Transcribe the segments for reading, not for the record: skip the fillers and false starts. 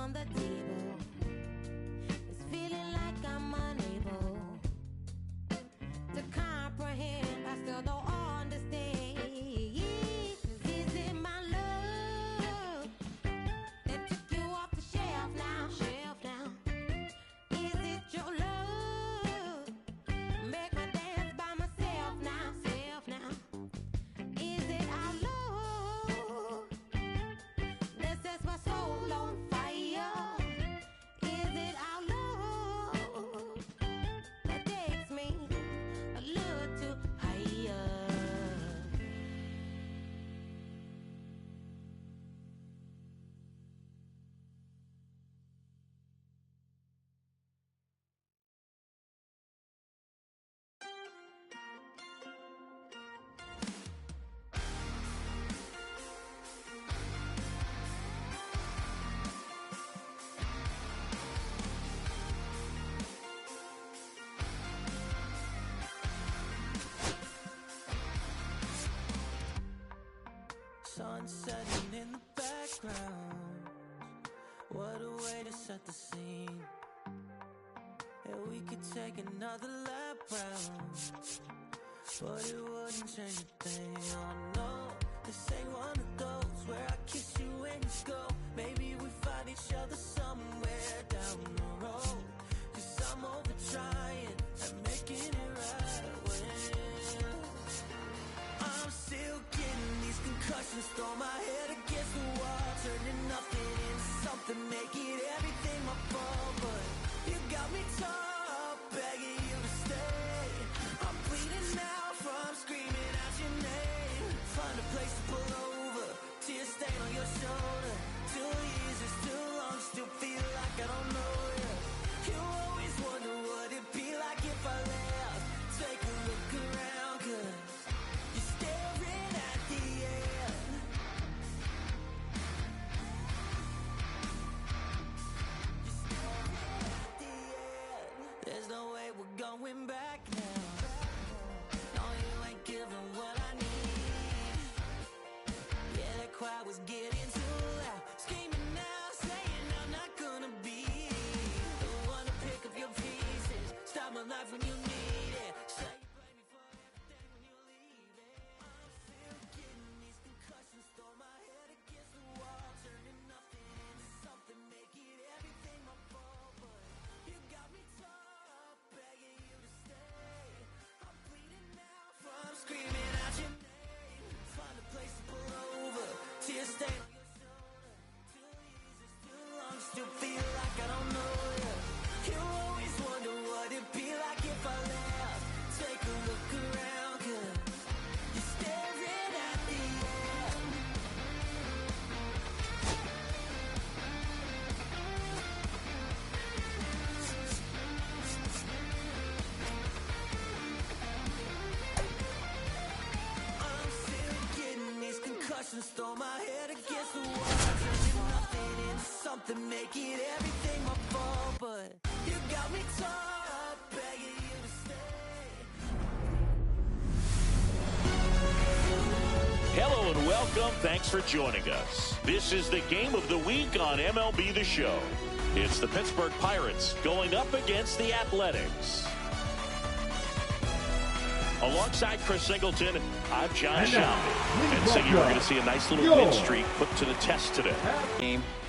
on the table. It's feeling like I'm unable to comprehend. I still don't understand. Is it my love that took you off the shelf now? Is it your love? Make me dance by myself now. Is it our love that sets my soul on fire? Is it our love that takes me a little too higher? Sun setting in the background. What a way to set the scene. Yeah, we could take another lap round, but it wouldn't change a thing. Oh no, this ain't one of those where I kiss you and you go. Maybe we find each other somewhere down the road. Cause I'm over trying and making it right. When I'm still getting these concussions, throw my head against the wall, turning nothing into something, make it everything my fault. But you got me top, begging you to stay. I'm bleeding now from screaming out your name. Find a place to pull over, tear stain on your shoulder. 2 years is too long, still feel like I don't know you. You always wonder what it'd be like if I left. Take a look around, cause you're staring at the end. You're staring at the end. There's no way we're going back now. No, you ain't giving what I need. Yeah, that crowd was getting too loud. Screaming now, saying I'm not gonna be the one to pick up your pieces. Stop my life when you need it. Say you blame me for everything when you leave it. I'm still getting these concussions, throw my head against the wall, turning nothing into something, make it everything my fault. But you got me top, begging you to stay. I'm bleeding now from screaming out your name. Find a place to pull over, tear stain on your shoulder. 2 years is too long, still feel like I don't know you. You always wonder what it'd be like if I left. Take a look around, cause you're staring at the end. I'm still getting these concussions, throw my head against the wall, turning nothing into something, make it everything my fault. But you got me top, begging you to stay. Hello and welcome. Thanks for joining us. This is the game of the week on MLB The Show. It's the Pittsburgh Pirates going up against the Athletics. Alongside Chris Singleton, I'm John Shelby. And Siggy, we're going to see a nice little win streak put to the test today.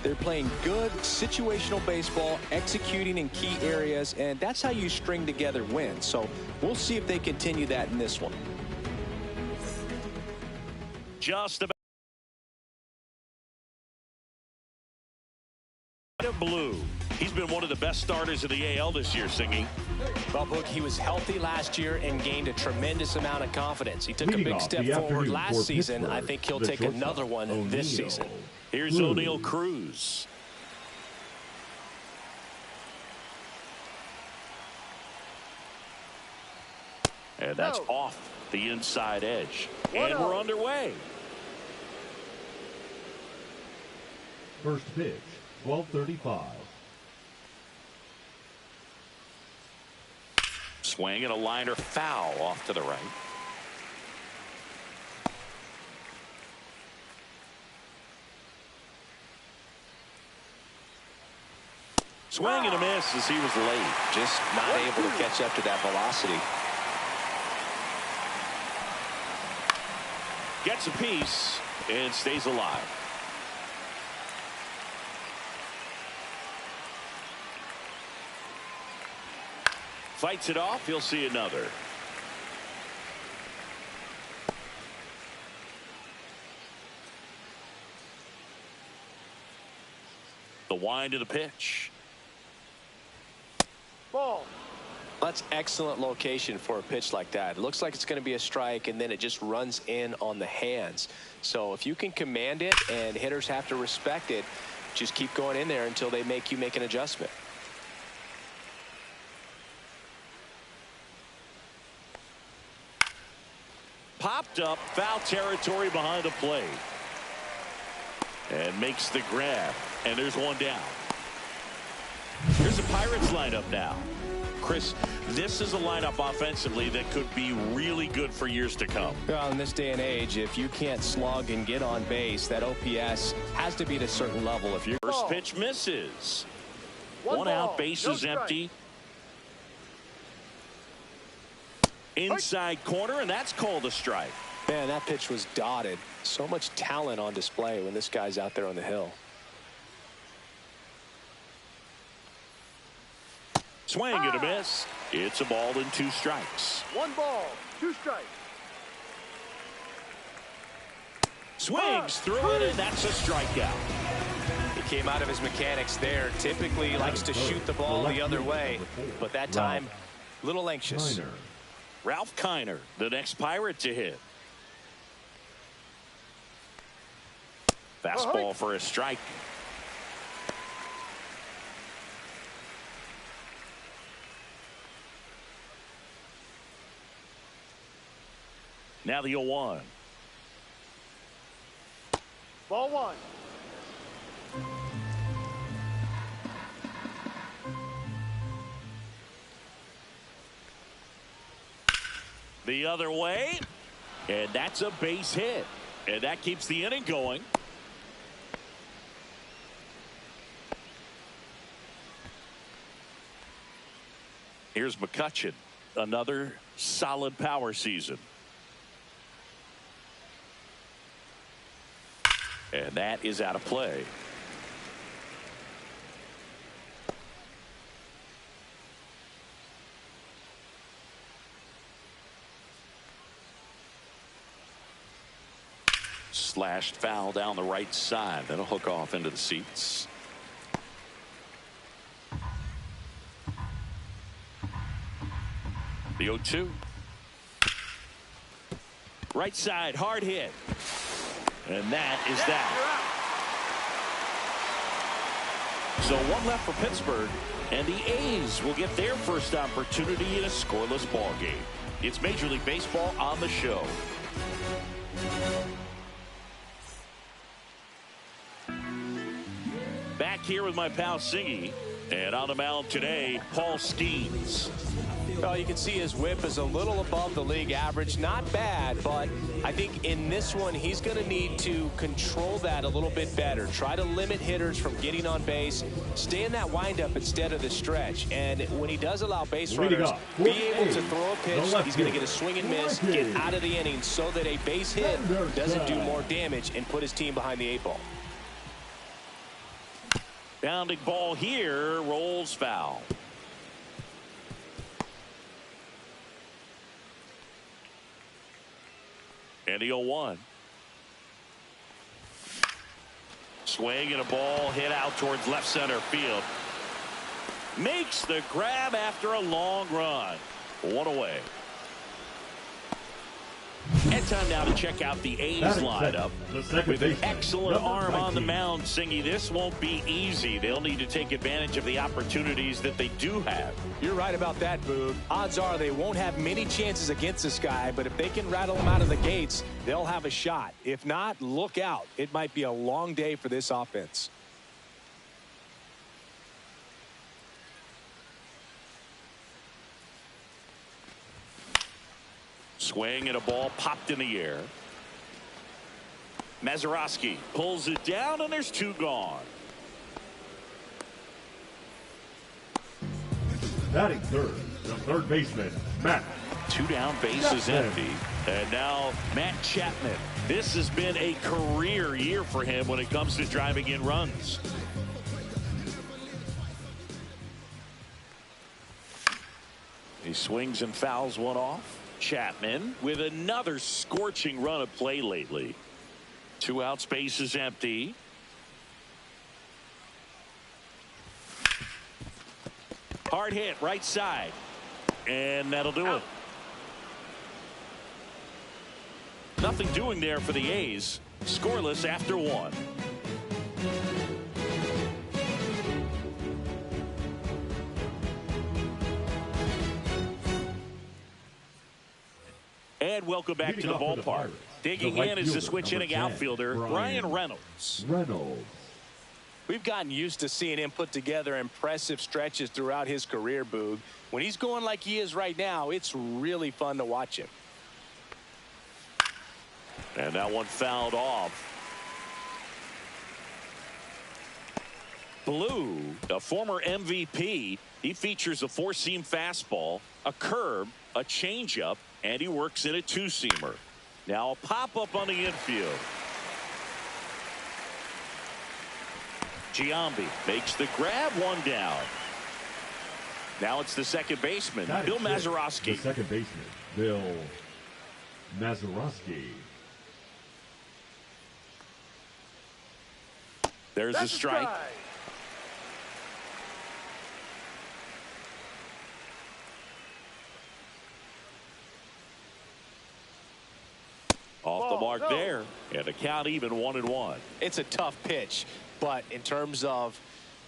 They're playing good situational baseball, executing in key areas, and that's how you string together wins. So we'll see if they continue that in this one. Just about blue. He's been one of the best starters in the AL this year, Singy. Well, Book, he was healthy last year and gained a tremendous amount of confidence. He took a big step forward last season. I think he'll take another one this season. Here's O'Neal Cruz. And that's off the inside edge. And we're underway. First pitch, 12:35. Swing and a liner foul off to the right. Swing and a miss as he was late. Just not able to catch up to that velocity. Gets a piece and stays alive. Fights it off. He'll see another. The wind of the pitch. Ball. That's excellent location for a pitch like that. It looks like it's going to be a strike, and then it just runs in on the hands. So if you can command it and hitters have to respect it, just keep going in there until they make you make an adjustment. Popped up, foul territory behind the plate. And makes the grab. And there's one down. Here's the Pirates lineup now. Chris, this is a lineup offensively that could be really good for years to come. Well, in this day and age, if you can't slug and get on base, that OPS has to be at a certain level. If you're First pitch misses. One out, bases empty. Inside corner, and that's called a strike. Man, that pitch was dotted. So much talent on display when this guy's out there on the hill. Swing and a miss. It's a ball and 2 strikes. 1 ball, 2 strikes. Swings through it, and that's a strikeout. He came out of his mechanics there. Typically likes to shoot the ball the other way, but that time, a little anxious. Ralph Kiner, the next Pirate to hit. Fastball for a strike. Now the 0-1. Ball 1. The other way. And that's a base hit. And that keeps the inning going. Here's McCutchen. Another solid power season. And that is out of play. Slashed foul down the right side. That'll hook off into the seats. The 0-2. Right side, hard hit. And that is that. So one left for Pittsburgh, and the A's will get their first opportunity in a scoreless ball game. It's Major League Baseball on the show. Back here with my pal Singy, and on the mound today, Paul Skeens. Well, you can see his whip is a little above the league average. Not bad, but I think in this one, he's going to need to control that a little bit better. Try to limit hitters from getting on base. Stay in that windup instead of the stretch. And when he does allow base runners, be able to throw a pitch, he's going to get a swing and miss, get out of the inning so that a base hit doesn't do more damage and put his team behind the 8 ball. Bounding ball here, rolls foul. And the 0-1. Swing and a ball hit out towards left center field. Makes the grab after a long run. 1 away. And time now to check out the A's lineup. With an excellent arm on the mound, Singy, this won't be easy. They'll need to take advantage of the opportunities that they do have. You're right about that, Boog. Odds are they won't have many chances against this guy, but if they can rattle him out of the gates, they'll have a shot. If not, look out. It might be a long day for this offense. Swing and a ball popped in the air. Mazeroski pulls it down, and there's 2 gone. Batting third, the third baseman, Matt. 2 down, bases Chapman. empty. And now Matt Chapman. This has been a career year for him when it comes to driving in runs. He swings and fouls one off. Chapman with another scorching run of play lately. 2 outs, bases empty. Hard hit, right side. And that'll do it. Nothing doing there for the A's. Scoreless after 1. And welcome back to the ballpark. Digging in is the switch inning outfielder, Bryan Reynolds. We've gotten used to seeing him put together impressive stretches throughout his career, Boog. When he's going like he is right now, it's really fun to watch him. And that one fouled off. Blue, a former MVP, he features a 4-seam fastball, a curve, a changeup, and he works in a 2-seamer. Now a pop-up on the infield. Giambi makes the grab, 1 down. Now it's the second baseman, Bill Mazeroski. The second baseman, Bill Mazeroski. There's a strike. Off the mark there, and the count even 1-1. It's a tough pitch, but in terms of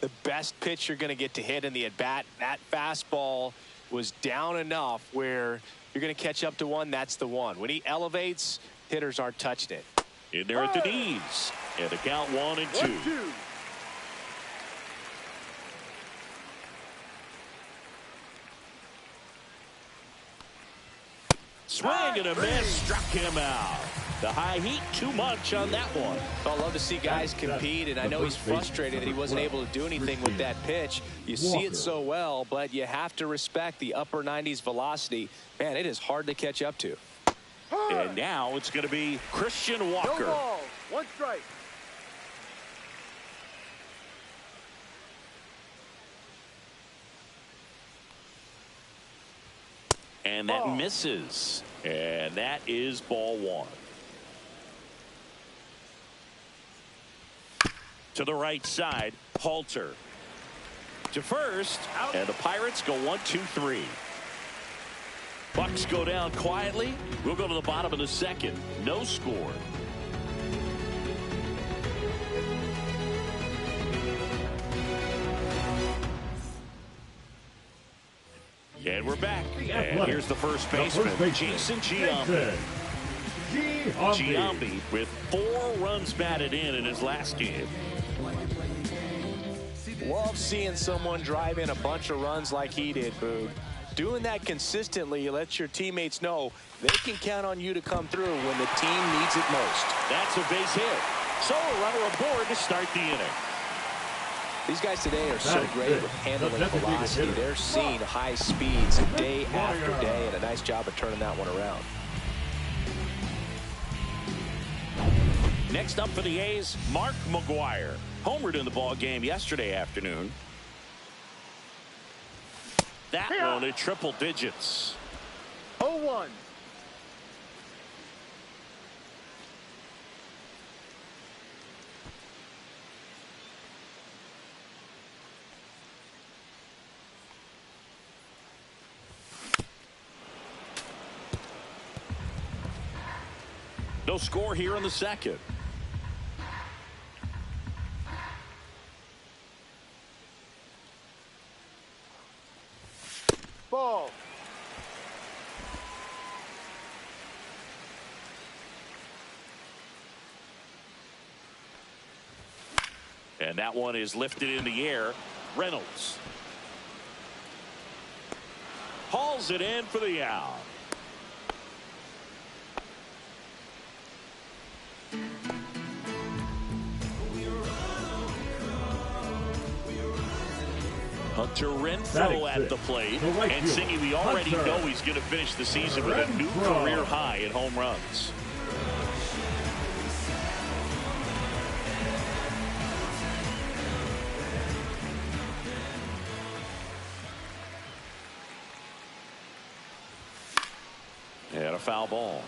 the best pitch you're going to get to hit in the at-bat, that fastball was down enough where you're going to catch up to one. That's the one. When he elevates, hitters aren't touching it. In there at the knees, and the count 1-2. Swing and a miss, struck him out. The high heat, too much on that one. I love to see guys compete, and I know he's frustrated that he wasn't able to do anything with that pitch. You see it so well, but you have to respect the upper 90s velocity. Man, it is hard to catch up to. And now it's going to be Christian Walker. No ball, 1 strike. And that misses. And that is ball 1. To the right side, Halter. To first, and the Pirates go 1-2-3. Bucks go down quietly. We'll go to the bottom of the second. No score. And we're back. And here's the first baseman, Jason Giambi. Giambi with 4 runs batted in his last game. Love seeing someone drive in a bunch of runs like he did, Boog. Doing that consistently lets your teammates know they can count on you to come through when the team needs it most. That's a base hit. So a runner aboard to start the inning. These guys today are so great with handling velocity. They're seeing high speeds day after day, and a nice job of turning that one around. Next up for the A's, Mark McGwire. Homered in the ball game yesterday afternoon. That one at triple digits. 0-1. No score here in the second. Ball. And that one is lifted in the air. Reynolds hauls it in for the out. Hunter Renfroe at the plate. And Singy, we already know he's going to finish the season with a new career high in home runs. And a foul ball.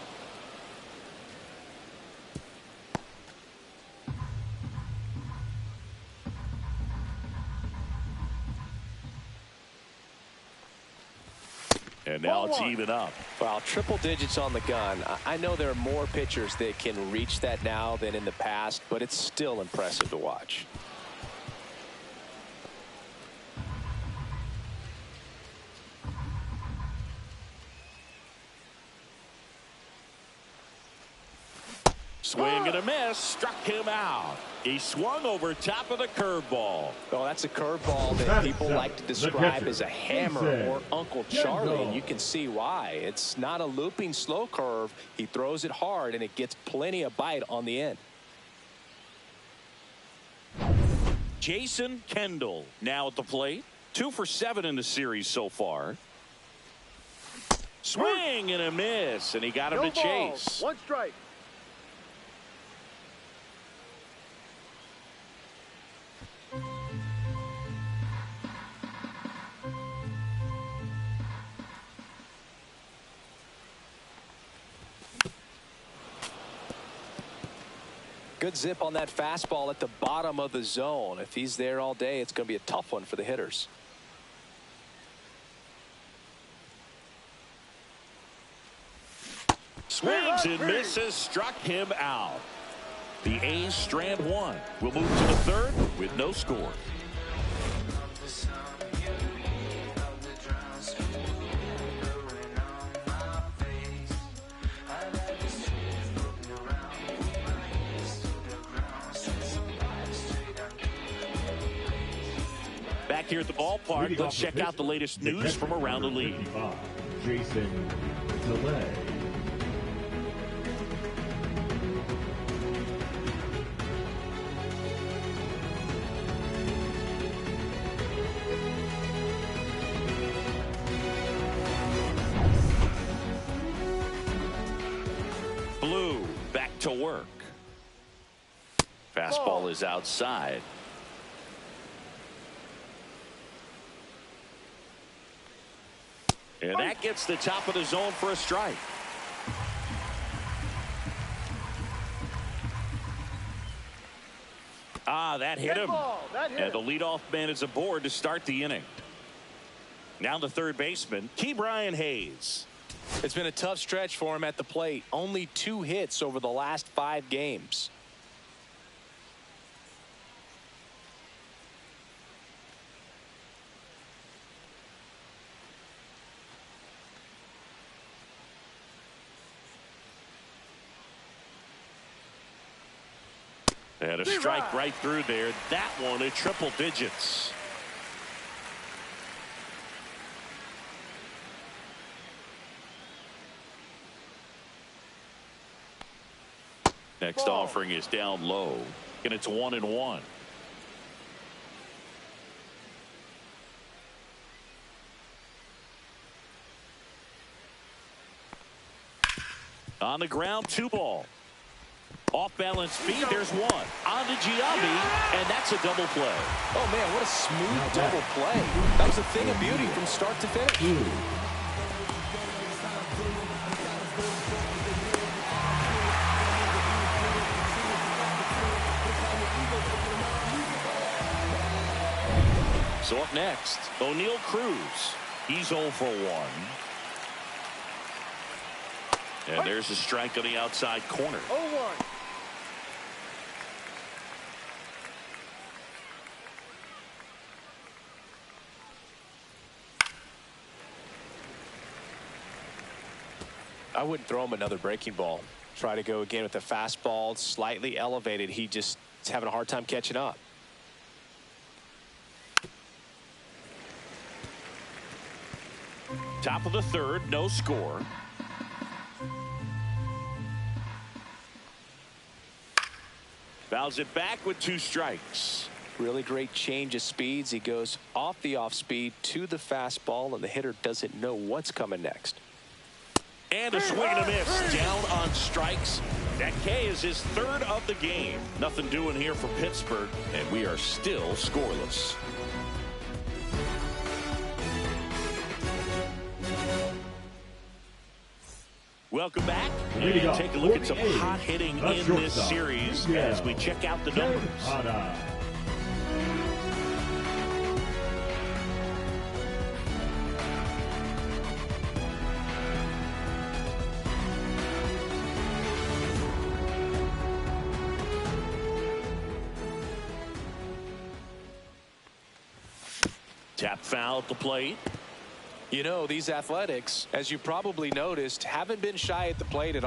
And now it's even up. Well, triple digits on the gun. I know there are more pitchers that can reach that now than in the past, but it's still impressive to watch. Swing and a miss, struck him out. He swung over top of the curveball. Oh, that's a curveball that people like to describe as a hammer or Uncle Charlie, and you can see why. It's not a looping slow curve. He throws it hard, and it gets plenty of bite on the end. Jason Kendall now at the plate. 2 for 7 in the series so far. Swing and a miss, and he got him to chase. 1 strike. Good zip on that fastball at the bottom of the zone. If he's there all day, it's going to be a tough one for the hitters. Swings and misses, struck him out. The A's strand 1. We'll move to the 3rd with no score. Back here at the ballpark, let's check out the latest news from around the league. Jason Delay. Blue back to work. Fastball is outside. And that gets the top of the zone for a strike. That hit him. And the leadoff man is aboard to start the inning. Now the third baseman, Ke'Bryan Hayes. It's been a tough stretch for him at the plate. Only 2 hits over the last 5 games. And a strike right through there. That one at triple digits. Next offering is down low, and it's 1-1. On the ground, 2 ball. Off balance feed, there's 1. On to Giambi, and that's a double play. Oh, man, what a smooth double play. That was a thing of beauty from start to finish. So up next, O'Neal Cruz. He's 0 for 1. And there's a strike on the outside corner. 0-1. I wouldn't throw him another breaking ball. Try to go again with the fastball, slightly elevated. He just is having a hard time catching up. Top of the 3rd, no score. Fouls it back with 2 strikes. Really great change of speeds. He goes off the off speed to the fastball, and the hitter doesn't know what's coming next. And a swing and a miss. Down on strikes. That K is his third of the game. Nothing doing here for Pittsburgh, and we are still scoreless. Welcome back, and take a look at some hot hitting in this series as we check out the numbers. Tap foul at the plate. You know, these Athletics, as you probably noticed, haven't been shy at the plate at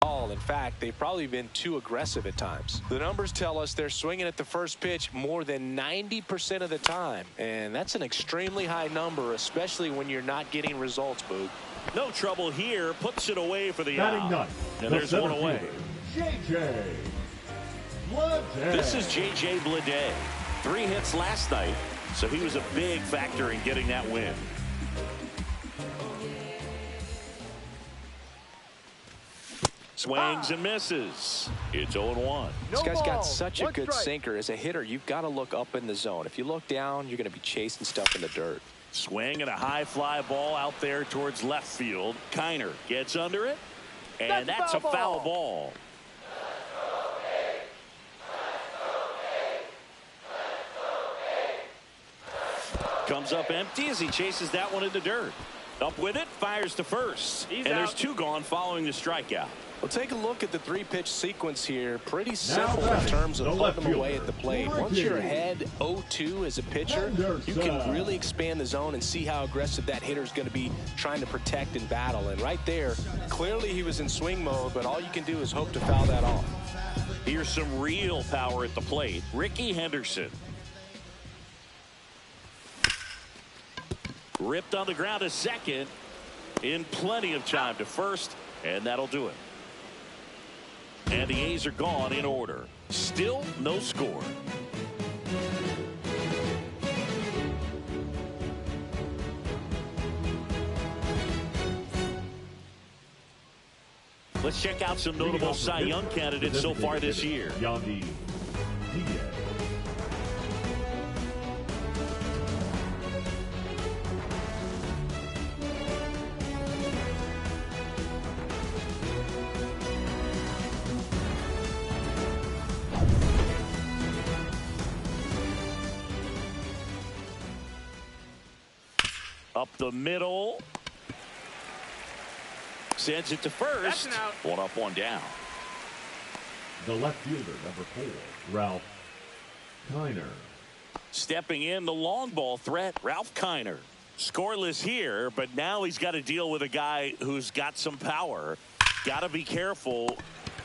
all. In fact, they've probably been too aggressive at times. The numbers tell us they're swinging at the first pitch more than 90% of the time. And that's an extremely high number, especially when you're not getting results, Boog. No trouble here. Puts it away for the Batting out. ninth, And there's one away. J.J. Bleday. This is J.J. Bleday. 3 hits last night. So he was a big factor in getting that win. Swings and misses. It's 0-1. This guy's got such a good sinker. As a hitter, you've got to look up in the zone. If you look down, you're going to be chasing stuff in the dirt. Swing and a high fly ball out there towards left field. Kiner gets under it, and that's a foul ball. Comes up empty as he chases that one in the dirt. Up with it, fires to first. And there's 2 gone following the strikeout. Well, take a look at the 3-pitch sequence here. Pretty simple in terms of putting them away at the plate. Once you're ahead 0-2 as a pitcher, you can really expand the zone and see how aggressive that hitter is going to be trying to protect and battle. And right there, clearly he was in swing mode, but all you can do is hope to foul that off. Here's some real power at the plate. Rickey Henderson. Ripped on the ground to second in plenty of time to first, and that'll do it. And the A's are gone in order. Still no score. Let's check out some notable Cy Young candidates so far this year. Yandy Diaz. Up the middle. Sends it to first. One up, one down. The left fielder, number 4, Ralph Kiner. Stepping in, the long ball threat, Ralph Kiner. Scoreless here, but now he's got to deal with a guy who's got some power. Got to be careful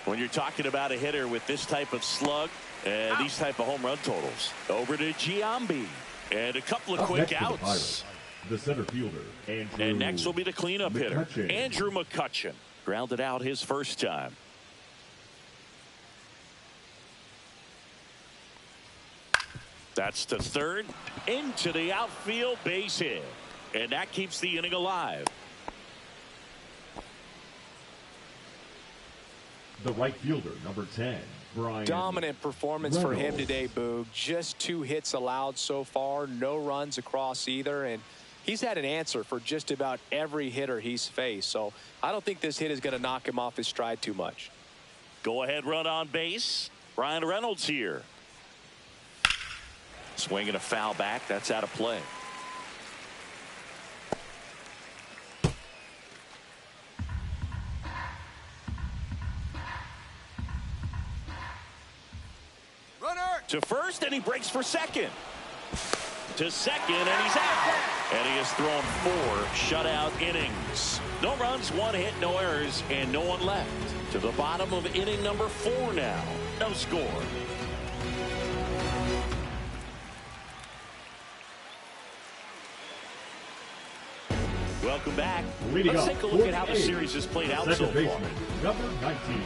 when you're talking about a hitter with this type of slug and these type of home run totals. Over to Giambi. And a couple of quick outs. The center fielder, Andrew. And next will be the cleanup hitter, McCutchen. Andrew McCutchen. Grounded out his first time. That's to third. Into the outfield, base hit. And that keeps the inning alive. The right fielder, number 10, Brian. Dominant performance for him today, Boog. Just 2 hits allowed so far. No runs across either. And he's had an answer for just about every hitter he's faced. So I don't think this hit is going to knock him off his stride too much. Go ahead run on base. Ryan Reynolds here. Swinging a foul back. That's out of play. To first, and he breaks for second. To second, and he's out. And he has thrown 4 shutout innings. No runs, 1 hit, no errors, and no one left. To the bottom of inning number 4 now. No score. Welcome back. Let's take a look at how the series has played out so far. Number 19.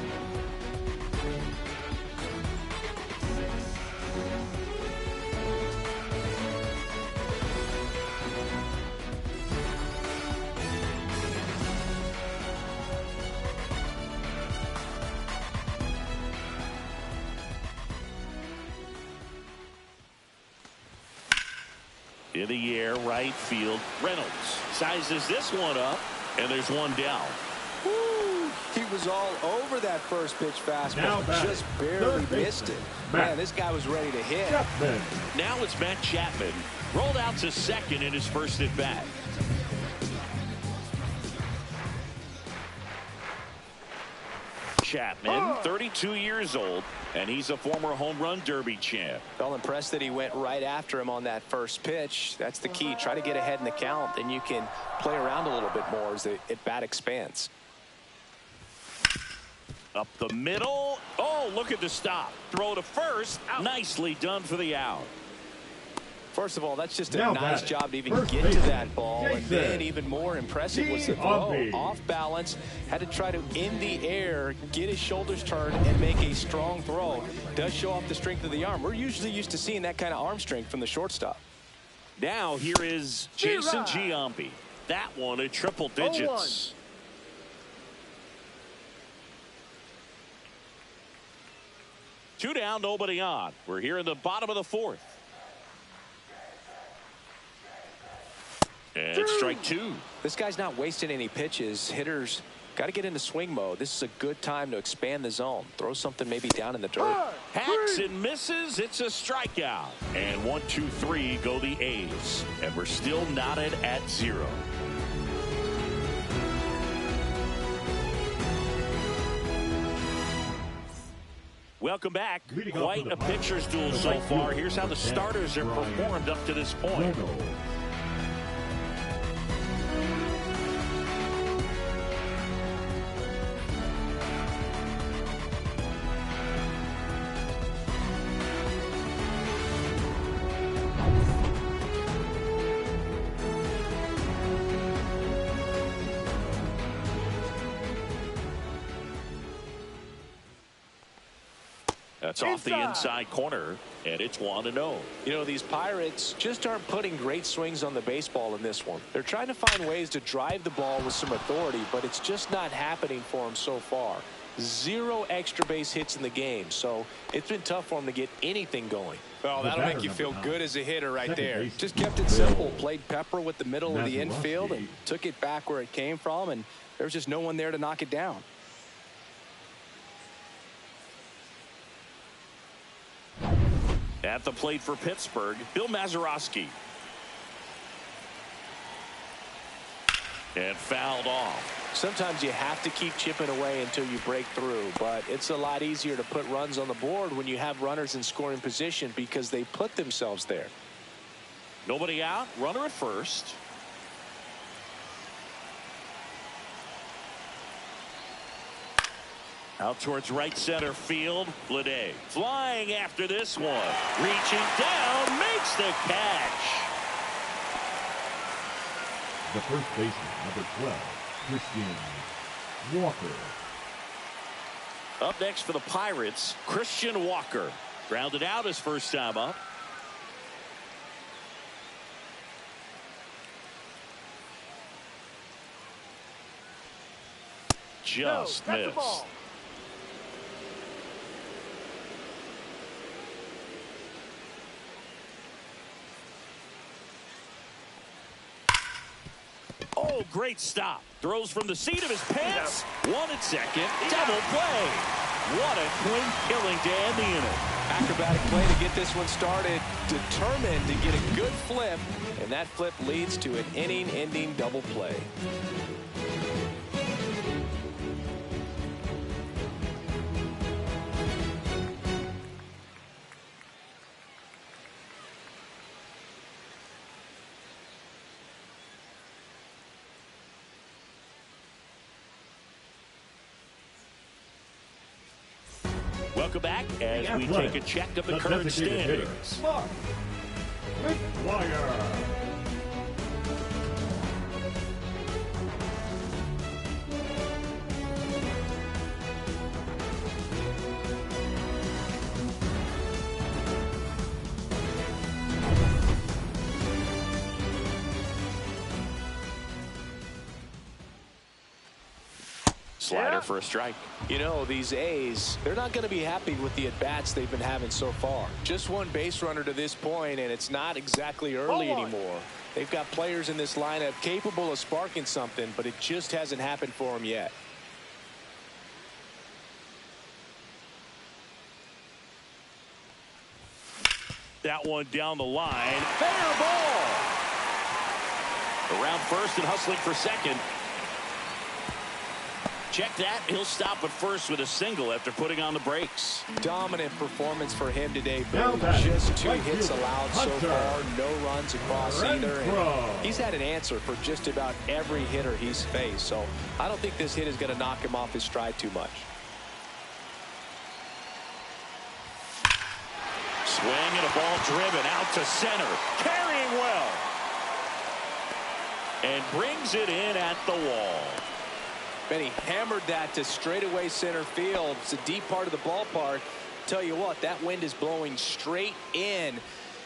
In the air, right field. Reynolds sizes this one up, and there's one down. Woo! He was all over that first pitch fastball, just barely missed it. Man, this guy was ready to hit. Chapman. Now it's Matt Chapman. Rolled out to second in his first at bat. Chapman, 32 years old, and he's a former home run derby champ. Well, impressed that he went right after him on that first pitch. That's the key. Try to get ahead in the count, and you can play around a little bit more as the at-bat expands. Up the middle. Oh, look at the stop. Throw to first. Nicely done for the out. First of all, that's just a Now nice batting. job to even First get to baseman, that ball. And Jason then even more impressive was the throw. Giambi. Off balance, had to try to, in the air, get his shoulders turned and make a strong throw. Does show off the strength of the arm. We're usually used to seeing that kind of arm strength from the shortstop. Now here is Jason Giambi. That one at triple digits. 0-1. Two down, nobody on. We're here in the bottom of the fourth. And strike two. This guy's not wasting any pitches. Hitters got to get into swing mode. This is a good time to expand the zone. Throw something maybe down in the dirt. Hacks and misses. It's a strikeout. And 1, 2, 3 go the A's. And we're still knotted at 0. Welcome back. Leading off Quite for the a pitcher's duel the so right far. fielder, Here's how the starters have Brian performed up to this point. Reynolds. That's off the inside corner, and it's 1-0. You know, these Pirates just aren't putting great swings on the baseball in this one. They're trying to find ways to drive the ball with some authority, but it's just not happening for them so far. 0 extra base hits in the game, so it's been tough for them to get anything going. Well, The that'll batter, make you feel number good as a hitter right Second there. baseman, Just kept it Bill simple. Played pepper with the middle of the Mazeroski. infield and took it back where it came from, and there was just no one there to knock it down. At the plate for Pittsburgh, Bill Mazeroski. And fouled off. Sometimes you have to keep chipping away until you break through, but it's a lot easier to put runs on the board when you have runners in scoring position because they put themselves there. Nobody out. Runner at first. Out towards right center field. Bleday flying after this one. Reaching down. Makes the catch. The first baseman, number 12, Christian Walker. Up next for the Pirates, Christian Walker. Grounded out his first time up. Just that's the missed. ball. Oh, great stop. Throws from the seat of his pants. One at second. Double play. What a clean killing to end the inning. Acrobatic play to get this one started. Determined to get a good flip, and that flip leads to an inning-ending double play. Welcome back as we take a check of the current standings. Mark McGuire. Slider Yeah. for a strike. You know, these A's, they're not going to be happy with the at-bats they've been having so far. Just one base runner to this point, and it's not exactly early anymore. They've got players in this lineup capable of sparking something, but it just hasn't happened for them yet. That one down the line. Fair ball. Around first and hustling for second. Check that. He'll stop at first with a single after putting on the brakes. Dominant performance for him today, Now but batting, just 2 right hits fielder, allowed so Hunter. far. No runs across either. Renfroe. And he's had an answer for just about every hitter he's faced. So I don't think this hit is going to knock him off his stride too much. Swing and a ball driven out to center. Carrying well. And brings it in at the wall. Benny hammered that to straightaway center field. It's a deep part of the ballpark. Tell you what, that wind is blowing straight in.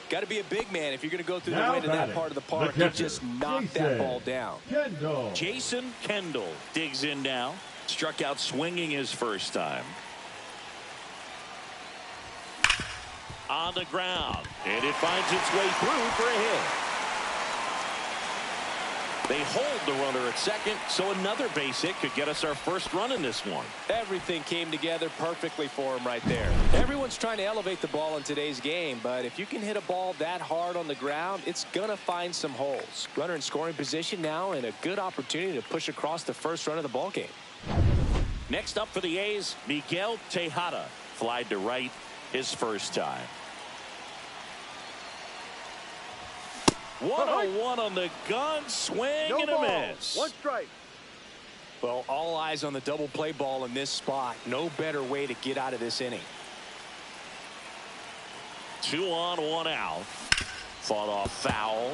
Got to be a big man if you're going to go through the Now wind in that batting, part of the park the and just knock that Jason ball down. Kendall. Jason Kendall digs in now. Struck out swinging his first time. On the ground. And it finds its way through for a hit. They hold the runner at second, so another base hit could get us our first run in this one. Everything came together perfectly for him right there. Everyone's trying to elevate the ball in today's game, but if you can hit a ball that hard on the ground, it's going to find some holes. Runner in scoring position now, and a good opportunity to push across the first run of the ball game. Next up for the A's, Miguel Tejada. Flied to right his first time. 1-0-1 on the gun, swing No and a ball. miss. 1 strike. Well, all eyes on the double play ball in this spot. No better way to get out of this inning. 2 on, 1 out. Fought off foul.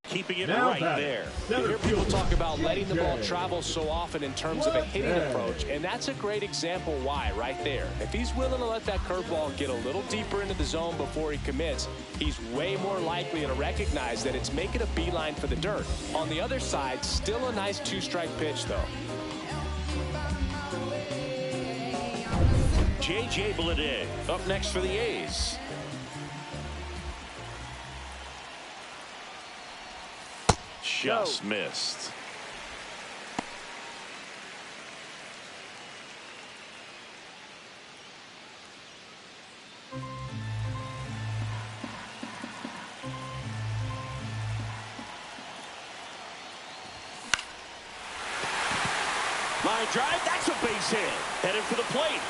Keeping it Now right batting, there. You center hear people fielder, talk about letting the ball JJ. travel so often in terms of a hitting What? approach, and that's a great example why right there. If he's willing to let that curveball get a little deeper into the zone before he commits, he's way more likely to recognize that it's making a beeline for the dirt. On the other side, still a nice 2-strike pitch, though. J.J. Bleday up next for the A's. Just missed. Line drive, that's a base hit. Headed for the plate.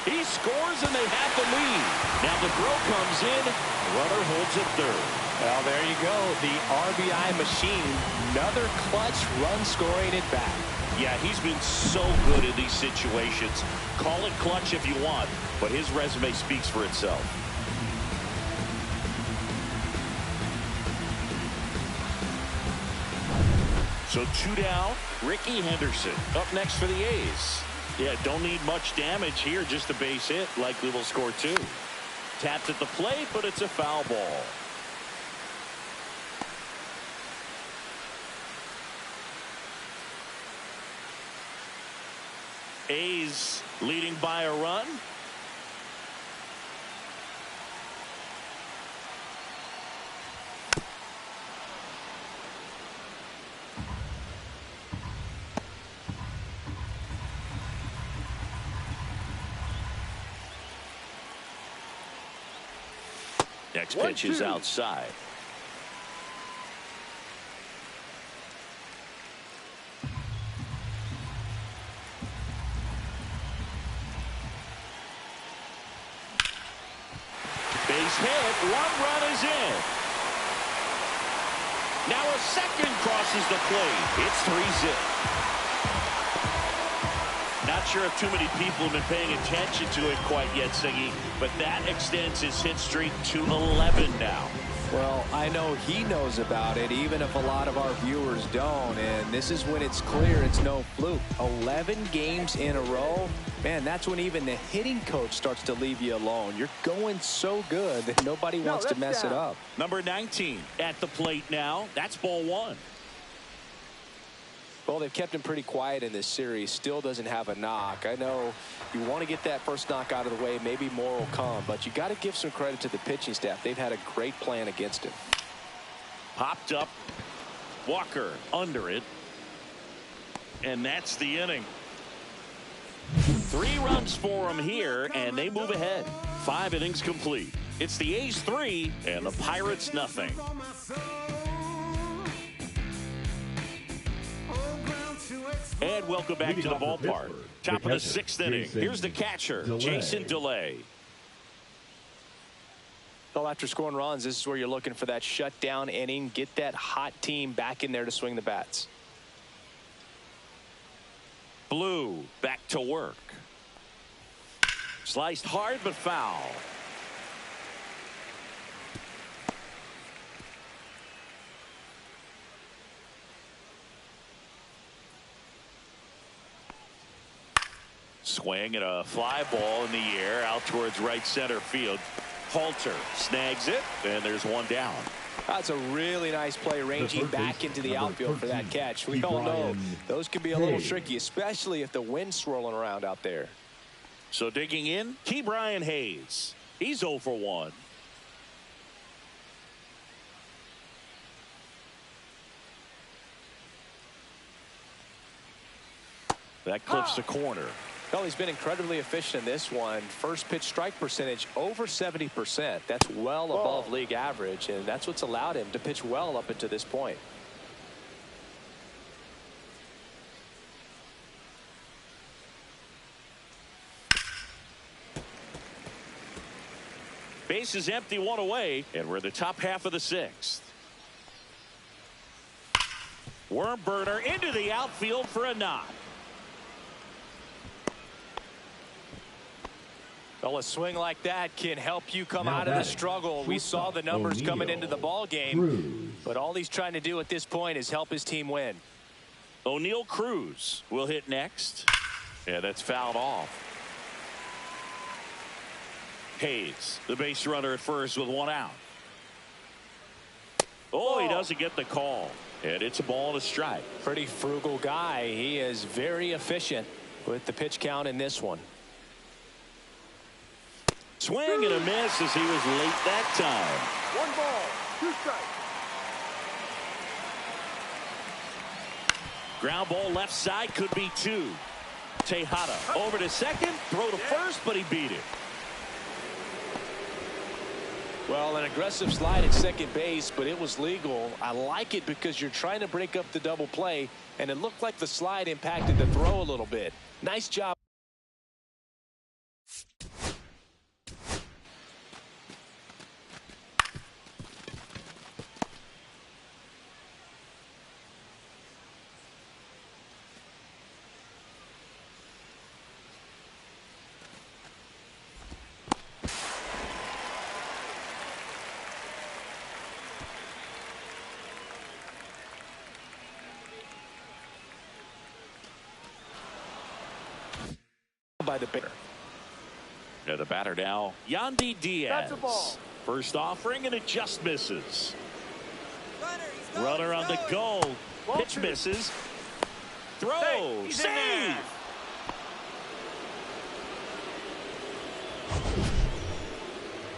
He scores and they have the lead. Now the throw comes in. Runner holds it third. Well, there you go. The RBI machine. Another clutch run scoring at bat. Yeah, he's been so good in these situations. Call it clutch if you want, but his resume speaks for itself. So 2 down. Ricky Henderson up next for the A's. Yeah, don't need much damage here, just a base hit. Likely will score 2. Tapped at the plate, but it's a foul ball. A's leading by a run. Next pitch is 1-2. outside. Base hit. 1 run is in. Now a second crosses the plate. It's 3-zip. Not sure if too many people have been paying attention to it quite yet, Siggy, but that extends his hit streak to 11 now. Well, I know he knows about it, even if a lot of our viewers don't. And this is when it's clear it's no fluke. 11 games in a row. Man, that's when even the hitting coach starts to leave you alone. You're going so good that nobody wants to mess it up. Number 19 at the plate now. That's ball one. Well, they've kept him pretty quiet in this series. Still doesn't have a knock. I know you want to get that first knock out of the way. Maybe more will come. But you got to give some credit to the pitching staff. They've had a great plan against him. Popped up. Walker under it. And that's the inning. 3 runs for him here, and they move ahead. 5 innings complete. It's the A's 3 and the Pirates nothing. And welcome back to the ballpark. Top of the 6th inning. Here's the catcher, Jason DeLay. Well, after scoring runs, this is where you're looking for that shutdown inning. Get that hot team back in there to swing the bats. Blue back to work. Sliced hard but foul. Swing and a fly ball in the air out towards right center field. Halter snags it, and there's one down. That's a really nice play, ranging back into the outfield for that catch. We all know those can be a little tricky, especially if the wind's swirling around out there. So digging in, Ke'Bryan Hayes. He's 0 for 1. That clips the corner. Well, he's been incredibly efficient in this one. First pitch strike percentage over 70%. That's well above league average, and that's what's allowed him to pitch well up until this point. Base is empty, 1 away, and we're in the top half of the 6th. Worm burner into the outfield for a knock. Well, a swing like that can help you come out of the struggle. We saw the numbers coming into the ball game, but all he's trying to do at this point is help his team win. O'Neill Cruz will hit next. Yeah, that's fouled off. Hayes, the base runner at first with 1 out. Oh, he doesn't get the call, and it's a ball and a strike. Pretty frugal guy. He is very efficient with the pitch count in this one. Swing and a miss as he was late that time. 1 ball, 2 strikes. Ground ball left side, could be 2. Tejada over to second, throw to first, but he beat it. Well, an aggressive slide at second base, but it was legal. I like it because you're trying to break up the double play, and it looked like the slide impacted the throw a little bit. Nice job. By the batter. Yeah, the batter now, Yandy Diaz. That's a ball. First offering, and it just misses. Runner on the go. Pitch misses. Throw. Save.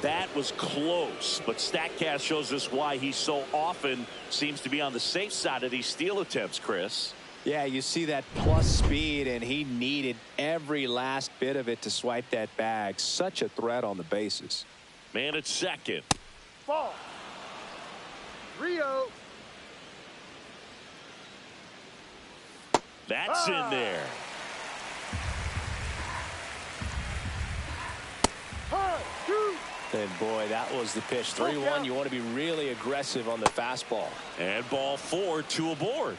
That was close, but StatCast shows us why he so often seems to be on the safe side of these steal attempts, Chris. Yeah, you see that plus speed, and he needed every last bit of it to swipe that bag. Such a threat on the bases. Man at second. Ball. Rio. That's in there. And boy, that was the pitch. 3-1. You want to be really aggressive on the fastball. And ball 4, 2 aboard.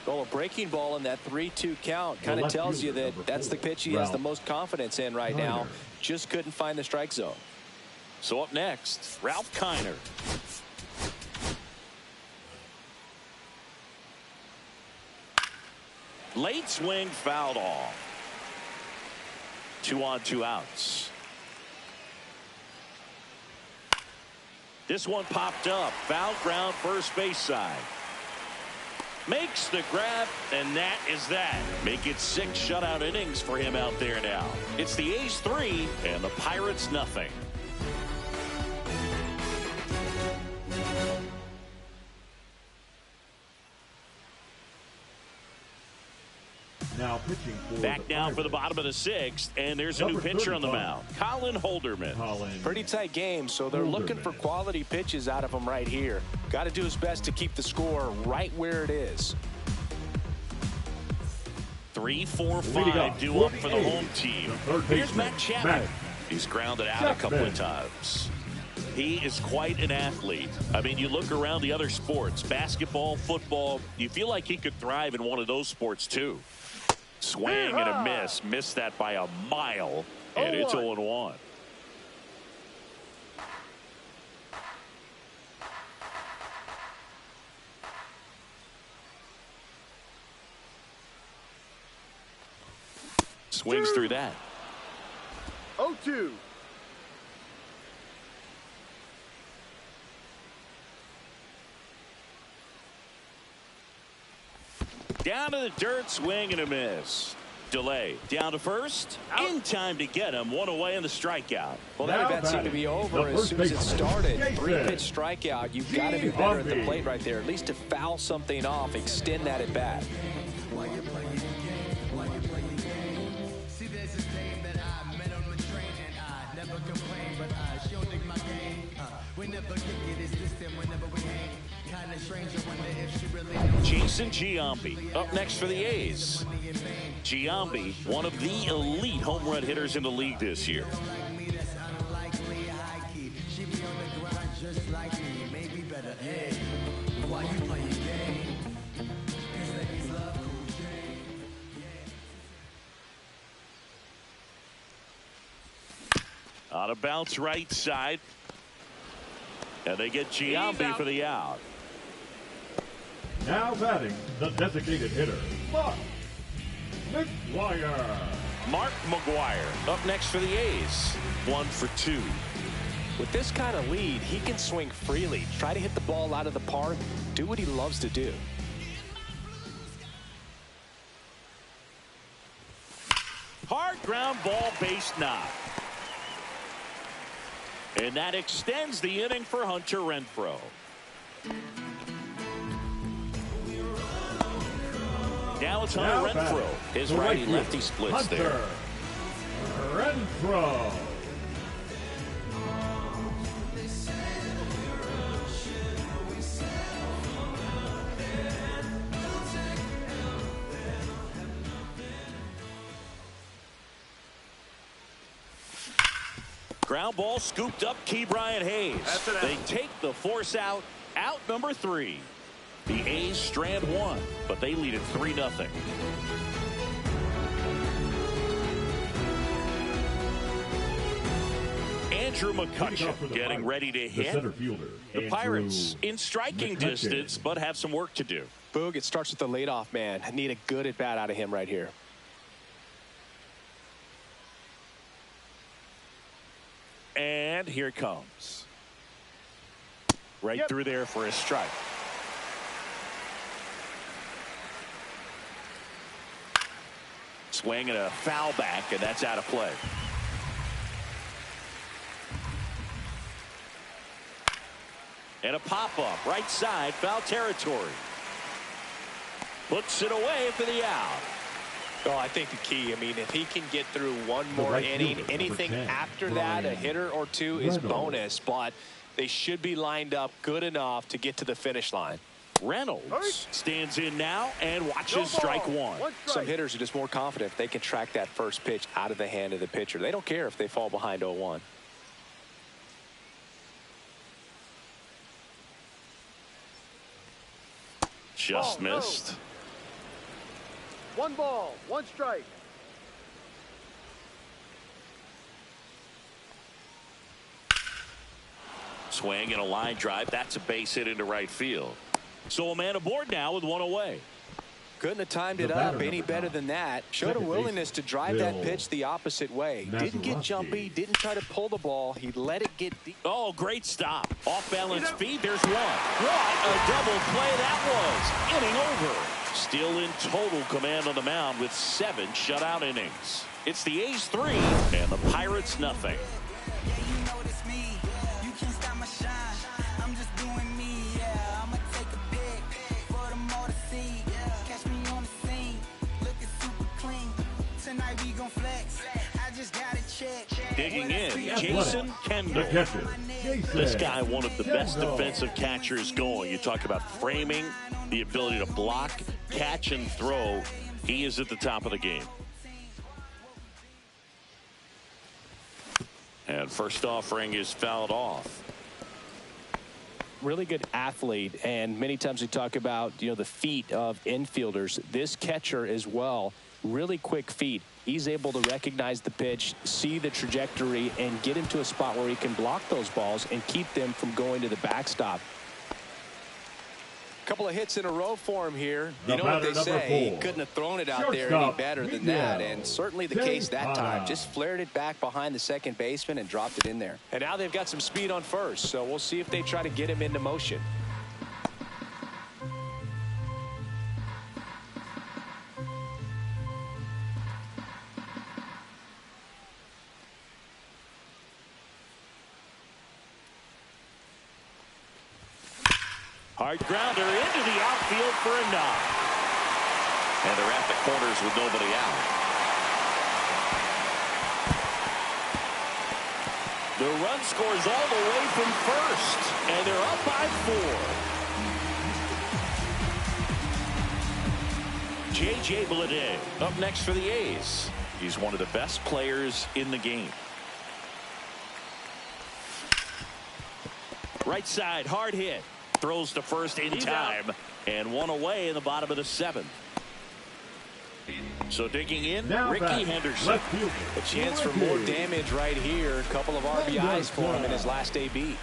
Well, a breaking ball in that 3-2 count kind of tells you that that's the pitch he has the most confidence in right now. Just couldn't find the strike zone. So up next, Ralph Kiner. Late swing fouled off. 2 on 2 outs. This one popped up. Foul ground first base side. Makes the grab, and that is that. Make it 6 shutout innings for him out there now. It's the A's 3 and the Pirates nothing. Now pitching for back now for the bottom of the 6th, and there's a new pitcher on the mound, Colin Holderman. Pretty tight game, so they're looking for quality pitches out of him right here. Got to do his best to keep the score right where it is. 3, 4, 5 due up for the home team. Here's Matt Chapman. He's grounded out a couple of times. He is quite an athlete. I mean, you look around the other sports, basketball, football, you feel like he could thrive in one of those sports too. Swing and a miss. Missed that by a mile, and it's 0-1. Swings through that. 0-2. Down to the dirt, swing and a miss. Delay. Down to first. In time to get him. 1 away in the strikeout. Well, that event seemed to be over as soon as it started. 3-pitch strikeout. You've got to be better at the plate right there. At least to foul something off, extend that at bat. Jason Giambi up next for the A's. Giambi, one of the elite home run hitters in the league this year. On a bounce right side. And they get Giambi for the out. Now batting the designated hitter, Mark McGwire. Mark McGwire up next for the A's. 1 for 2. With this kind of lead, he can swing freely, try to hit the ball out of the park, do what he loves to do. Hard ground ball, base knock. And that extends the inning for Hunter Renfroe. Now it's Hunter Renfroe. His righty-lefty splits there. Renfroe. Ground ball scooped up Ke'Bryan Hayes. They take the force out number 3. The A's strand 1, but they lead it 3-0. Andrew McCutchen getting ready to hit. The Pirates in striking distance, but have some work to do. Boog, it starts with the leadoff man. I need a good at bat out of him right here. And here it comes. Right through there for a strike. Swing and a foul back, and that's out of play. And a pop-up, right side, foul territory. Puts it away for the out. Well, I think the key, I mean, if he can get through one more inning, anything after that, a hitter or two is bonus, but they should be lined up good enough to get to the finish line. Reynolds stands in now and watches strike 1. Some hitters are just more confident if they can track that first pitch out of the hand of the pitcher. They don't care if they fall behind 0-1. Just missed. No. 1 ball, 1 strike. Swing and a line drive. That's a base hit into right field. So a man aboard now with 1 away. Couldn't have timed it up any better than that. Showed a willingness to drive that pitch the opposite way. Didn't get jumpy, didn't try to pull the ball. He let it get deep. Oh, great stop. Off-balance speed. There's one. What a double play that was. Inning over. Still in total command on the mound with 7 shutout innings. It's the A's 3 and the Pirates nothing. Digging in, Jason Kendall. This guy, one of the best defensive catchers going. You talk about framing, the ability to block, catch, and throw. He is at the top of the game. And first offering is fouled off. Really good athlete, and many times we talk about, the feet of infielders. This catcher as well, really quick feet. He's able to recognize the pitch, see the trajectory, and get into a spot where he can block those balls and keep them from going to the backstop. Couple of hits in a row for him here. You know what they say, he couldn't have thrown it out there any better than that, and certainly the case that time. Just flared it back behind the second baseman and dropped it in there. And now they've got some speed on first, so we'll see if they try to get him into motion. Hard grounder into the outfield for a knock. And they're at the corners with nobody out. The run scores all the way from first. And they're up by 4. J.J. Bleday up next for the A's. He's one of the best players in the game. Right side, hard hit. Throws to first in time, and one away in the bottom of the 7th. So digging in, Ricky Henderson. A chance for more damage right here. A couple of RBIs for him in his last AB.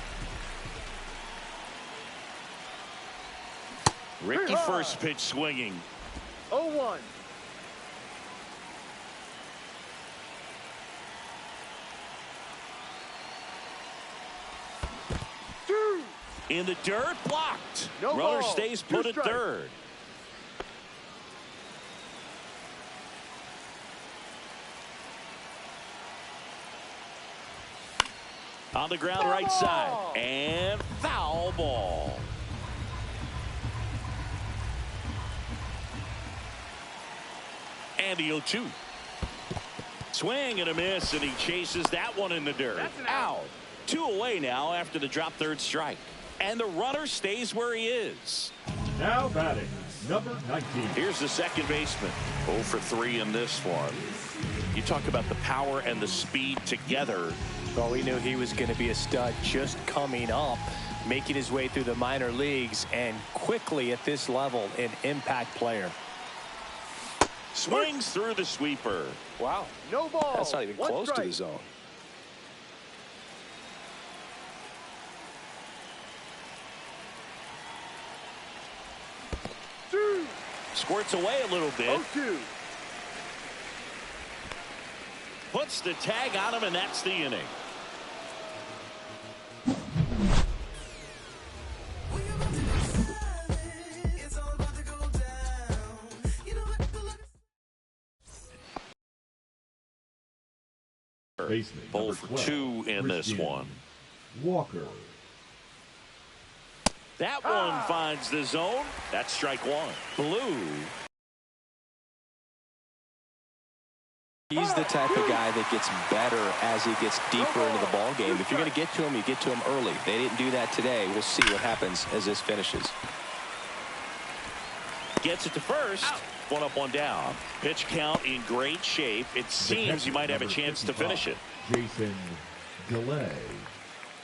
Ricky first pitch swinging. 0-1. In the dirt, blocked. No Runner ball. stays put at third. On the ground, right side, and foul ball. And the 0-2. Swing and a miss, and he chases that one in the dirt. Out. 2 away now after the drop third strike. And the runner stays where he is. Now batting, number 19. Here's the second baseman. 0 for 3 in this one. You talk about the power and the speed together. Well, we knew he was going to be a stud just coming up, making his way through the minor leagues, and quickly at this level, an impact player. Swings through the sweeper. Wow. No ball. That's not even close to the zone. Squirts away a little bit. 0-2. Puts the tag on him, and that's the inning. Baseman, Bowl for 2 in this one. Walker. That one finds the zone. That's strike 1. Blue. He's the type of guy that gets better as he gets deeper into the ball game. If you're going to get to him, you get to him early. They didn't do that today. We'll see what happens as this finishes. Gets it to first. 1 up, 1 down. Pitch count in great shape. It seems you might have a chance to finish it. Jason Delay.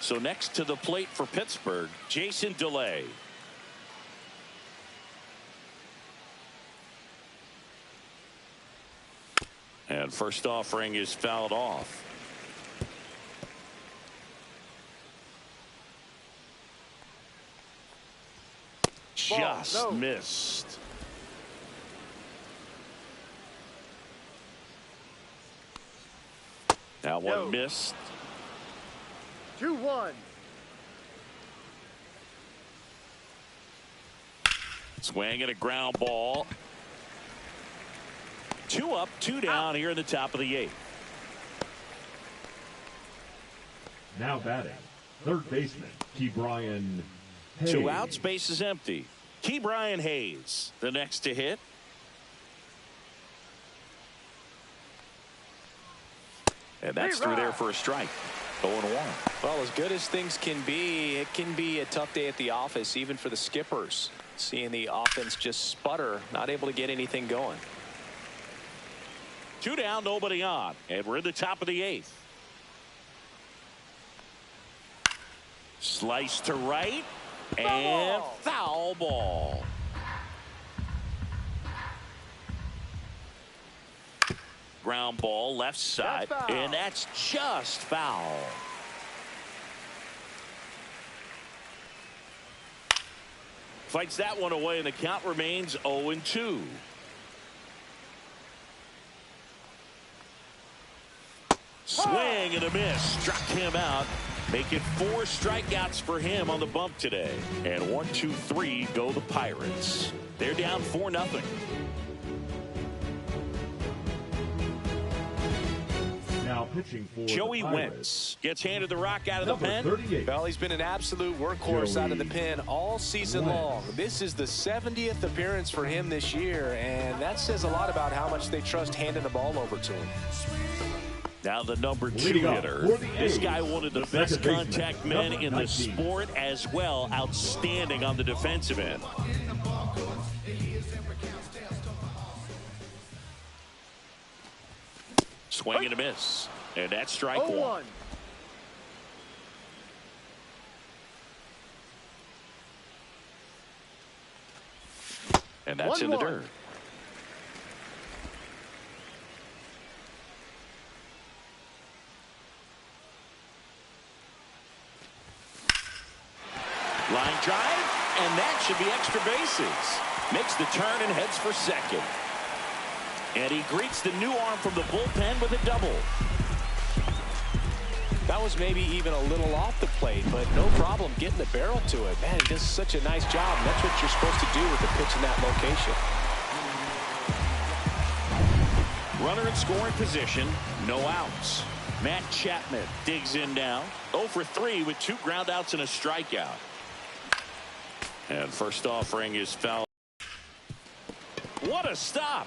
So next to the plate for Pittsburgh, Jason Delay. And first offering is fouled off. Just missed. That one missed. 2-1. Swing and a ground ball. 2 up, 2 down here in the top of the 8th. Now batting, third baseman, Ke'Bryan Hayes. 2 outs, base is empty. Ke'Bryan Hayes, the next to hit. And that's through there for a strike. 0-1. Well, as good as things can be, it can be a tough day at the office, even for the skippers. Seeing the offense just sputter, not able to get anything going. 2 down, nobody on. And we're in the top of the 8th. Slice to right. And foul ball. Ground ball left side. And that's just foul. Fights that one away, and the count remains 0-2. Swing and a miss. Struck him out. Make it 4 strikeouts for him on the bump today. And 1, 2, 3 go the Pirates. They're down 4-0. Now pitching for Joey the Pirates, Wentz gets handed the rock out of the number pen. 38. Well, he's been an absolute workhorse out of the Joey pen all season Wentz. long. This is the 70th appearance for him this year, and that says a lot about how much they trust handing the ball over to him. Now the number 2 Leading off hitter. for the This A's, guy, one of the the best second baseman, contact men number in the 19. sport as well. Outstanding on the defensive end. Swing and a miss. And that's strike 1. 0-1. And that's in the 1-1. dirt. Line drive, and that should be extra bases. Makes the turn and heads for second. And he greets the new arm from the bullpen with a double. That was maybe even a little off the plate, but no problem getting the barrel to it. Man, he does such a nice job. And that's what you're supposed to do with the pitch in that location. Runner in scoring position, no outs. Matt Chapman digs in now. 0 for 3 with 2 ground outs and a strikeout. And first offering is foul. What a stop.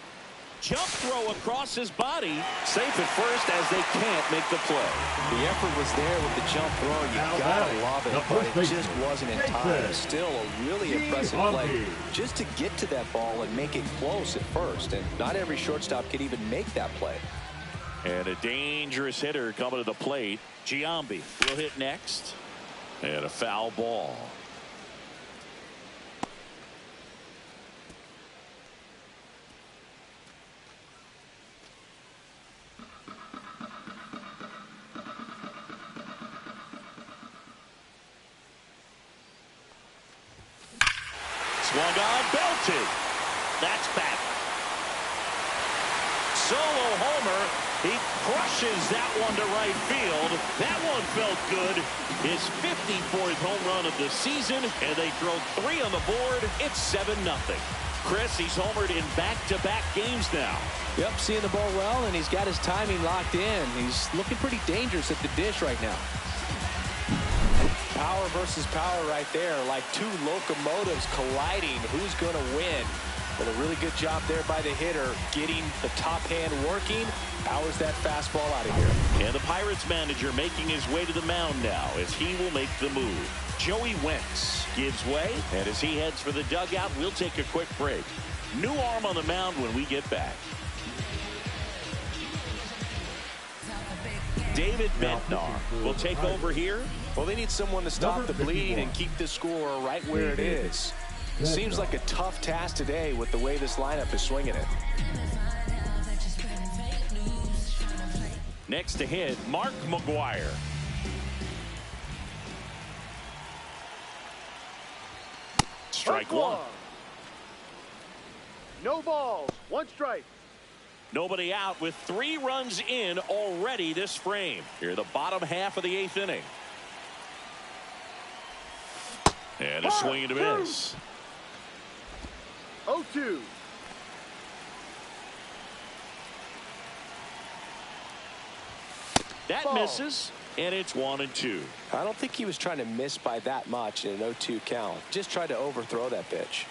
Jump throw across his body. Safe at first as they can't make the play. The effort was there with the jump throw. You Now gotta batting, love it, the but first it baseman, just wasn't in Jason time. Still a really impressive play. Giambi. Just to get to that ball and make it close at first. And not every shortstop can even make that play. And a dangerous hitter coming to the plate. Giambi will hit next. And a foul ball. Swung on, belted. That's back. Solo homer. He crushes that one to right field. That one felt good. His 54th home run of the season, and they throw 3 on the board. It's 7-0. Chris, he's homered in back-to-back games now. Yep, seeing the ball well, and he's got his timing locked in. He's looking pretty dangerous at the dish right now. Power versus power right there, like 2 locomotives colliding. Who's going to win? But a really good job there by the hitter, getting the top hand working. Powers that fastball out of here. And the Pirates manager making his way to the mound now as he will make the move. Joey Wentz gives way, and as he heads for the dugout, we'll take a quick break. New arm on the mound when we get back. David Bednar will take over here. Well, they need someone to stop the bleed and keep the score right where it is. It seems like a tough task today with the way this lineup is swinging it. Next to hit, Mark McGwire. Strike 1. No balls, 1 strike. Nobody out with 3 runs in already this frame. Here, the bottom half of the 8th inning. And a swing and a miss. 0-2. That misses, and it's 1-2. I don't think he was trying to miss by that much in an 0-2 count. Just tried to overthrow that pitch.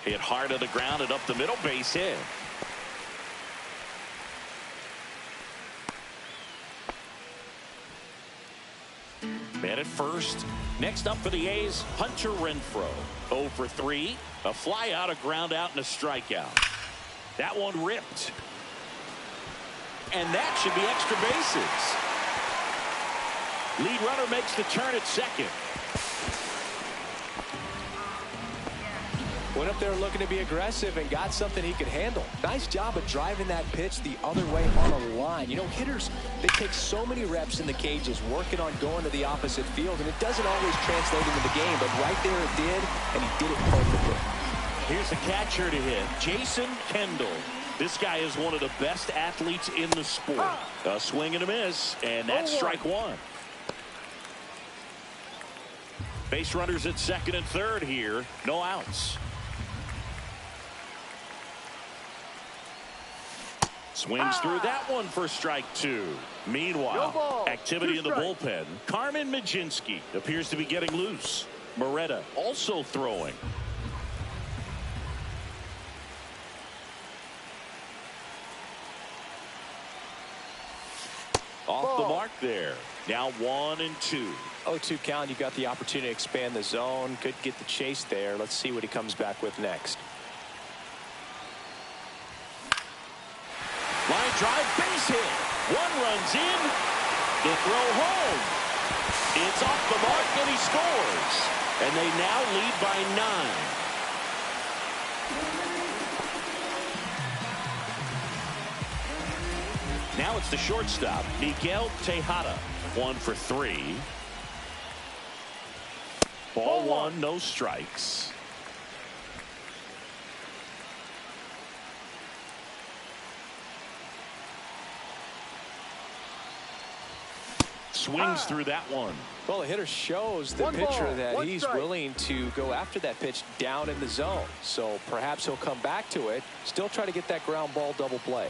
Hit hard to the ground and up the middle, base hit. Man at first. Next up for the A's, Hunter Renfroe. 0 for 3. A fly out, a ground out, and a strikeout. That one ripped. And that should be extra bases. Lead runner makes the turn at second. Went up there looking to be aggressive and got something he could handle. Nice job of driving that pitch the other way on a line. You know, hitters, they take so many reps in the cages working on going to the opposite field, and it doesn't always translate into the game, but right there it did, and he did it perfectly. Here's the catcher to hit, Jason Kendall. This guy is one of the best athletes in the sport. A swing and a miss, and that's strike 1. Base runners at second and third here. No outs. Swings through that one for strike 2. Meanwhile, activity in the bullpen. Carmen Mlodzinski appears to be getting loose. Moreta also throwing. Off the mark there. Now 1-2. 0-2 count. You've got the opportunity to expand the zone. Could get the chase there. Let's see what he comes back with next. Line drive, base hit. 1 runs in. The throw home. It's off the mark, and he scores. And they now lead by 9. Now it's the shortstop, Miguel Tejada. 1 for 3. Ball 1, no strikes. Swings through that one. Well, the hitter shows the pitcher that he's willing to go after that pitch down in the zone. So perhaps he'll come back to it. Still try to get that ground ball double play.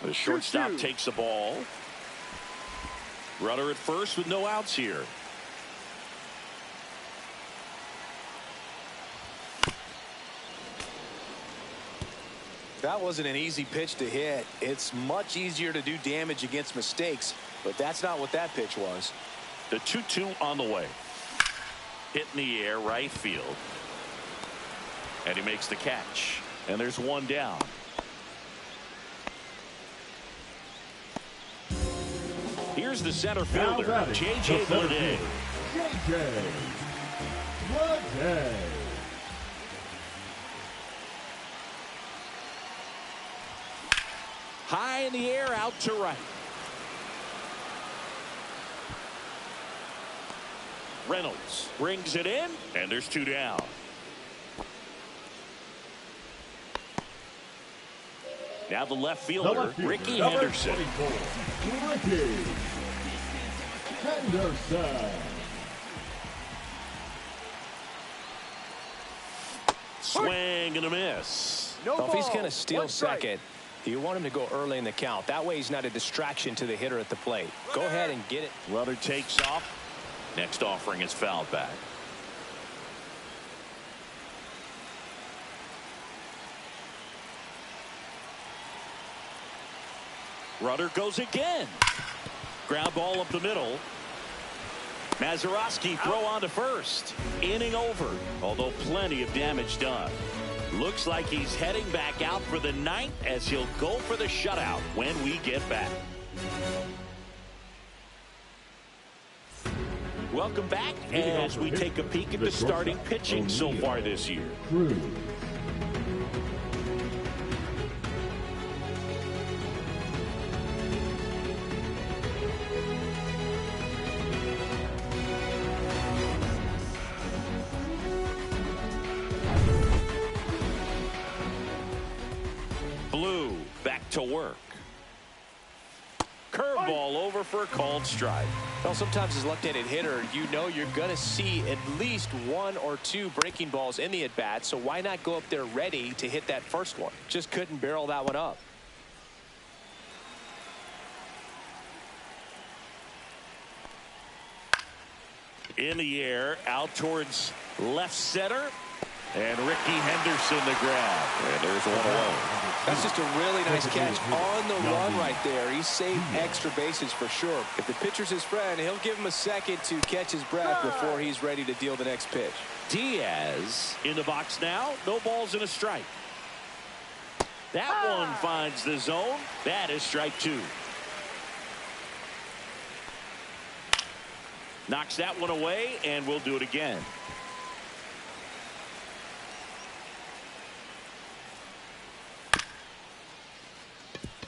The shortstop takes the ball. Runner at first with no outs here. That wasn't an easy pitch to hit. It's much easier to do damage against mistakes, but that's not what that pitch was. The 2-2 on the way. Hit in the air, right field. And he makes the catch. And there's 1 down. Here's the center fielder, J.J. Bleday. J.J. Bleday. High in the air, out to right. Reynolds brings it in, and there's 2 down. Now the left fielder, Ricky Henderson. Ricky Henderson. Swing and a miss. Well, if he's going to steal second, you want him to go early in the count. That way he's not a distraction to the hitter at the plate. Go ahead and get it. Runner takes off. Next offering is fouled back. Runner goes again. Ground ball up the middle. Mazeroski throw on to first. Inning over, although plenty of damage done. Looks like he's heading back out for the 9th as he'll go for the shutout when we get back. Welcome back as we take a peek at the starting pitching so far this year. for a called strike. Well, sometimes as a left-handed hitter, you know you're going to see at least one or two breaking balls in the at-bat, so why not go up there ready to hit that first one? Just couldn't barrel that one up. In the air, out towards left center. And Ricky Henderson the grab. And there's one away. That's just a really nice catch on the run right there. He saved extra bases for sure. If the pitcher's his friend, he'll give him a second to catch his breath before he's ready to deal the next pitch. Diaz in the box now. No balls and a strike. That one finds the zone. That is strike two. Knocks that one away, and we'll do it again.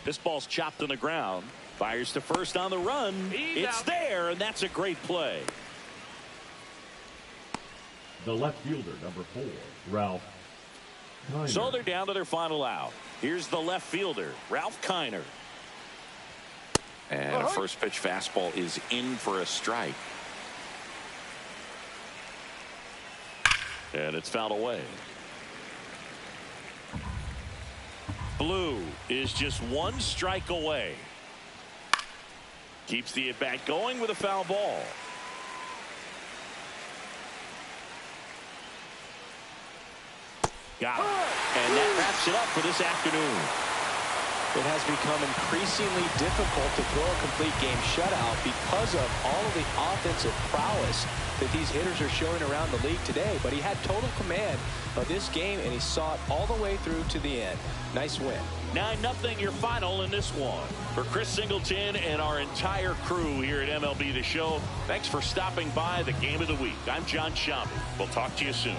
This ball's chopped on the ground. Fires to first on the run. It's there, and that's a great play. The left fielder, number 4, Ralph Kiner. So they're down to their final out. Here's the left fielder, Ralph Kiner. And a first pitch fastball is in for a strike. And it's fouled away. Blue is just one strike away. Keeps the at-bat going with a foul ball. Got it. And that wraps it up for this afternoon. It has become increasingly difficult to throw a complete game shutout because of all of the offensive prowess that these hitters are showing around the league today. But he had total command of this game, and he saw it all the way through to the end. Nice win. 9-0 your final in this one. For Chris Singleton and our entire crew here at MLB The Show, thanks for stopping by the Game of the Week. I'm John Shambi. We'll talk to you soon.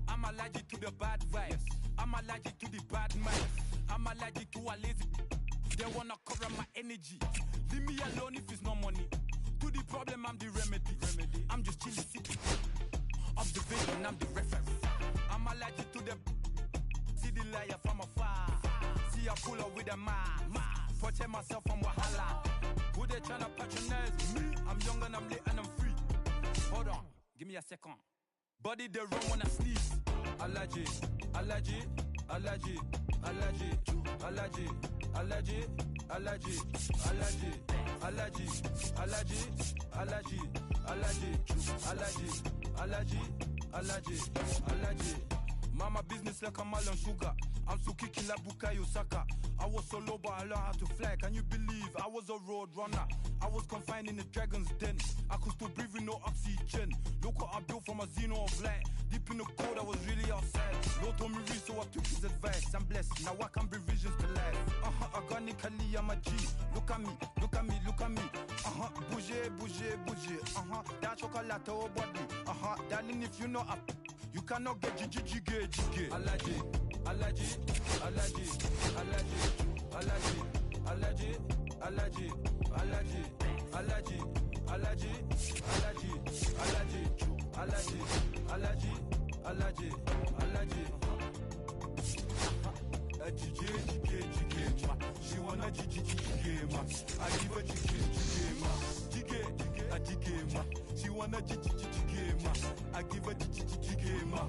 I'm allergic to the bad vibes. I'm allergic to the bad minds. I'm allergic to a lazy. They wanna cover my energy. Leave me alone if it's no money. To the problem, I'm the remedy. I'm just chilly city. Observation, I'm the reference. I'm allergic to the. See the liar from afar. See I pull up with a mask. Protect myself from Wahala. Who they tryna patronize me? I'm young and I'm lit and I'm free. Hold on, give me a second. Body they run when I sneeze. Allergy, allergy, allergy, allergy, allergy, allergy, allergy, allergy, allergy, allergy, allergy, allergy, allergy, allergy, allergy. Mama business like a melon sugar. I'm so kicking like Bukayo Saka. I was so low but I learned how to fly. Can you believe I was a road runner? I was confined in the dragon's den. I could still breathe with no oxygen. Look what I built from a xeno of light. Deep in the cold I was really outside. Lord told me read so I took his advice. I'm blessed, now I can bring visions to life. Organically I'm a G. Look at me, look at me, look at me. Bouger, bouger, bouger. That chocolate or body. Darling if you know up. You cannot get jiggy. Allergy, allergy, allergy, allergy, allergy, allergy, allergy, allergy, allergy, allergy, allergy, allergy, allergy, allergy, allergy. She wanna jiggy ma. I give her jiggy ma. She wanna jiggy ma. I give her jiggy ma.